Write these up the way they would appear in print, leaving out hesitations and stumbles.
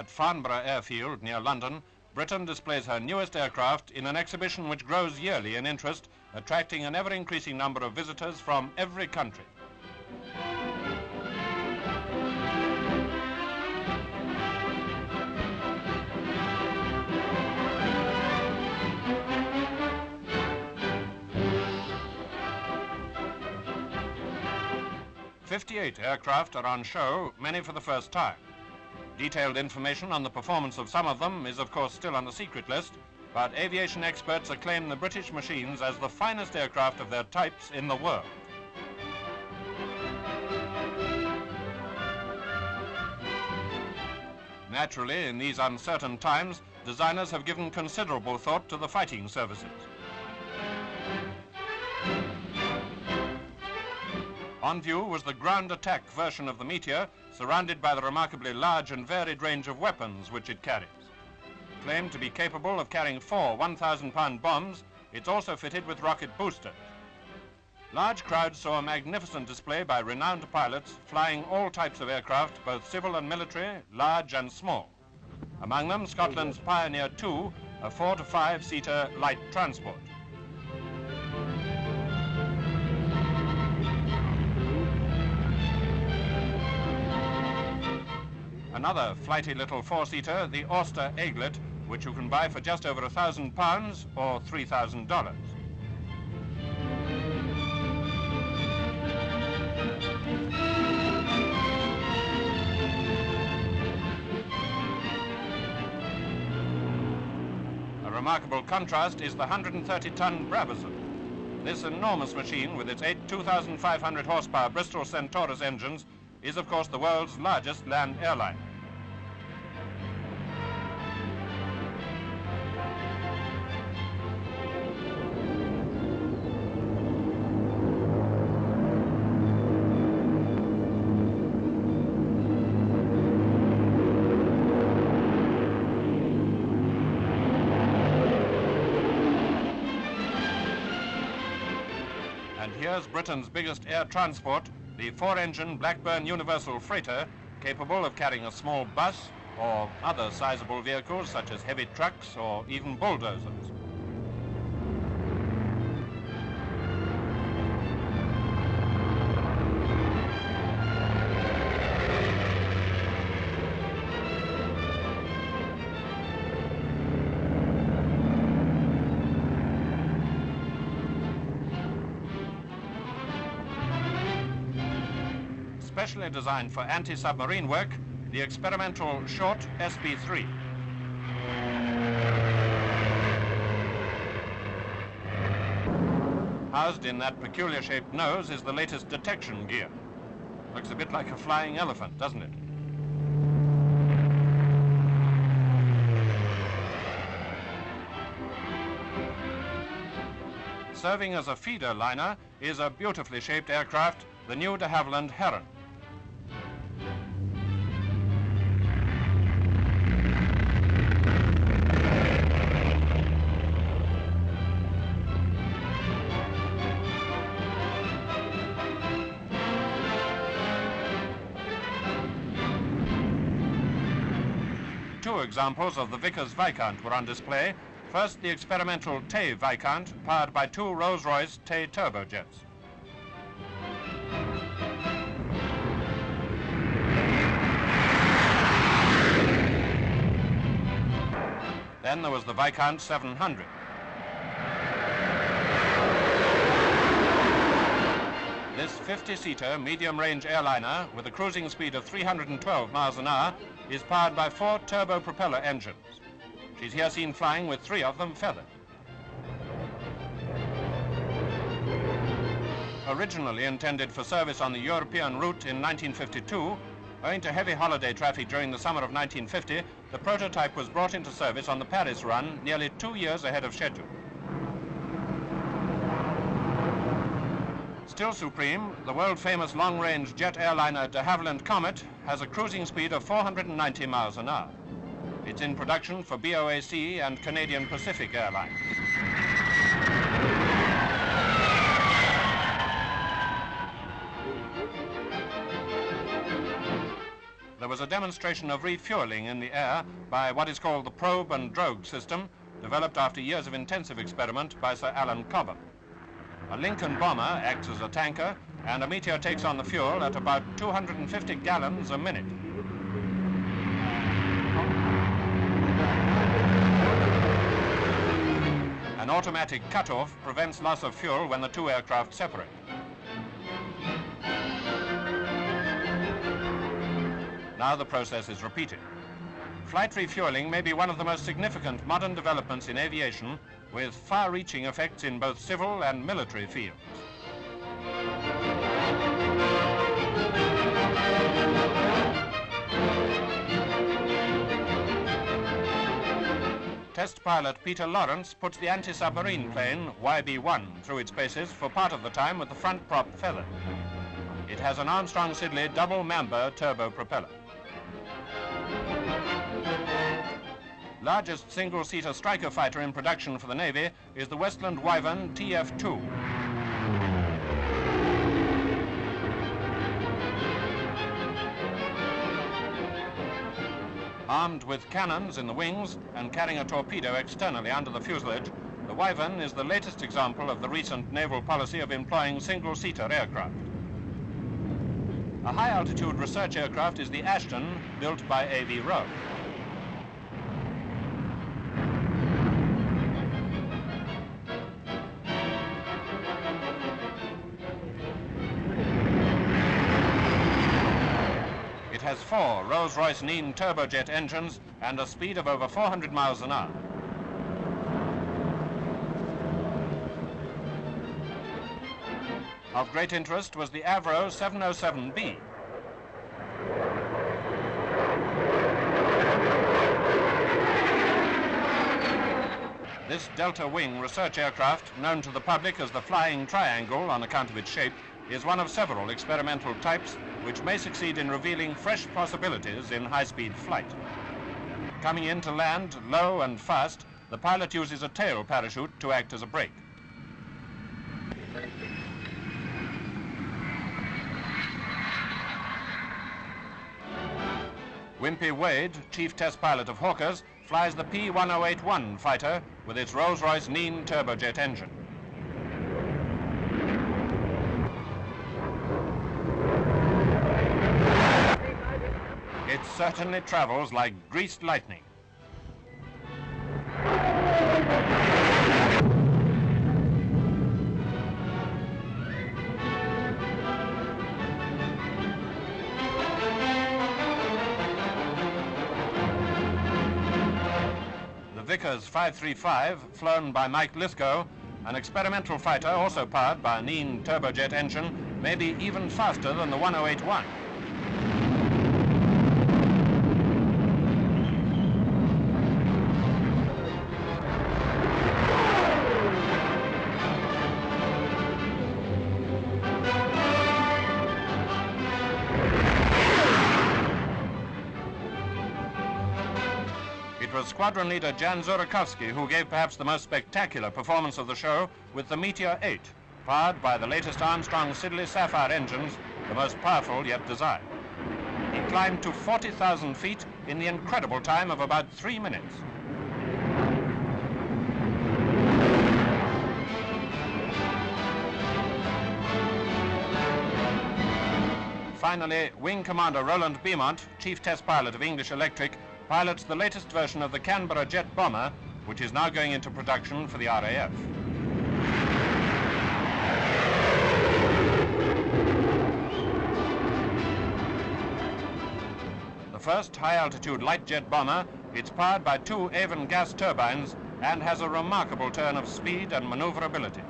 At Farnborough Airfield near London, Britain displays her newest aircraft in an exhibition which grows yearly in interest, attracting an ever-increasing number of visitors from every country. "58 aircraft are on show, many for the first time. Detailed information on the performance of some of them is of course still on the secret list, but aviation experts acclaim the British machines as the finest aircraft of their types in the world. Naturally, in these uncertain times, designers have given considerable thought to the fighting services. On view was the ground attack version of the Meteor, surrounded by the remarkably large and varied range of weapons which it carries. Claimed to be capable of carrying 4 1,000-pound bombs, it's also fitted with rocket boosters. Large crowds saw a magnificent display by renowned pilots flying all types of aircraft, both civil and military, large and small. Among them, Scotland's Pioneer 2, a 4 to 5-seater light transport. Another flighty little 4-seater, the Auster Eaglet, which you can buy for just over £1,000 or $3,000. A remarkable contrast is the 130-ton Brabazon. This enormous machine, with its 8 2,500 horsepower Bristol Centaurus engines, is of course the world's largest land airliner. And here's Britain's biggest air transport, the 4-engine Blackburn Universal Freighter, capable of carrying a small bus or other sizable vehicles such as heavy trucks or even bulldozers. Specially designed for anti-submarine work, the experimental short SB-3. Housed in that peculiar shaped nose is the latest detection gear. Looks a bit like a flying elephant, doesn't it? Serving as a feeder liner is a beautifully shaped aircraft, the new de Havilland Heron. Two examples of the Vickers Viscount were on display. First, the experimental Tay Viscount, powered by 2 Rolls-Royce Tay turbojets. Then there was the Viscount 700. This 50-seater medium-range airliner with a cruising speed of 312 miles an hour is powered by 4 turbo-propeller engines. She's here seen flying with 3 of them feathered. Originally intended for service on the European route in 1952, owing to heavy holiday traffic during the summer of 1950, the prototype was brought into service on the Paris run nearly 2 years ahead of schedule. Still supreme, the world-famous long-range jet airliner de Havilland Comet has a cruising speed of 490 miles an hour. It's in production for BOAC and Canadian Pacific Airlines. There was a demonstration of refueling in the air by what is called the probe and drogue system, developed after years of intensive experiment by Sir Alan Cobham. A Lincoln bomber acts as a tanker, and a Meteor takes on the fuel at about 250 gallons a minute. An automatic cutoff prevents loss of fuel when the two aircraft separate. Now the process is repeated. Flight refueling may be one of the most significant modern developments in aviation, with far-reaching effects in both civil and military fields. Test pilot Peter Lawrence puts the anti-submarine plane YB-1 through its paces for part of the time with the front prop feathered. It has an Armstrong-Siddeley double-member turbo propeller. Largest single-seater striker fighter in production for the Navy is the Westland Wyvern TF-2. Armed with cannons in the wings and carrying a torpedo externally under the fuselage, the Wyvern is the latest example of the recent naval policy of employing single-seater aircraft. A high-altitude research aircraft is the Ashton, built by A.V. Rowe. It has 4 Rolls-Royce Nene turbojet engines and a speed of over 400 miles an hour. Of great interest was the Avro 707B. This delta-wing research aircraft, known to the public as the Flying Triangle on account of its shape, is one of several experimental types which may succeed in revealing fresh possibilities in high-speed flight. Coming in to land low and fast, the pilot uses a tail parachute to act as a brake. Wimpy Wade, chief test pilot of Hawkers, flies the P1081 fighter with its Rolls-Royce Nene turbojet engine. It certainly travels like greased lightning. The Vickers 535, flown by Mike Lithgow, an experimental fighter also powered by a Nene turbojet engine, may be even faster than the 1081. It was squadron leader Jan Zurakowski who gave perhaps the most spectacular performance of the show with the Meteor 8, powered by the latest Armstrong-Siddeley Sapphire engines, the most powerful yet designed. He climbed to 40,000 feet in the incredible time of about 3 minutes. Finally, Wing Commander Roland Beaumont, chief test pilot of English Electric, pilots the latest version of the Canberra jet bomber, which is now going into production for the RAF. The first high-altitude light jet bomber, it's powered by 2 Avon gas turbines and has a remarkable turn of speed and maneuverability.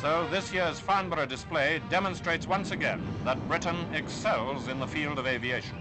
So this year's Farnborough display demonstrates once again that Britain excels in the field of aviation.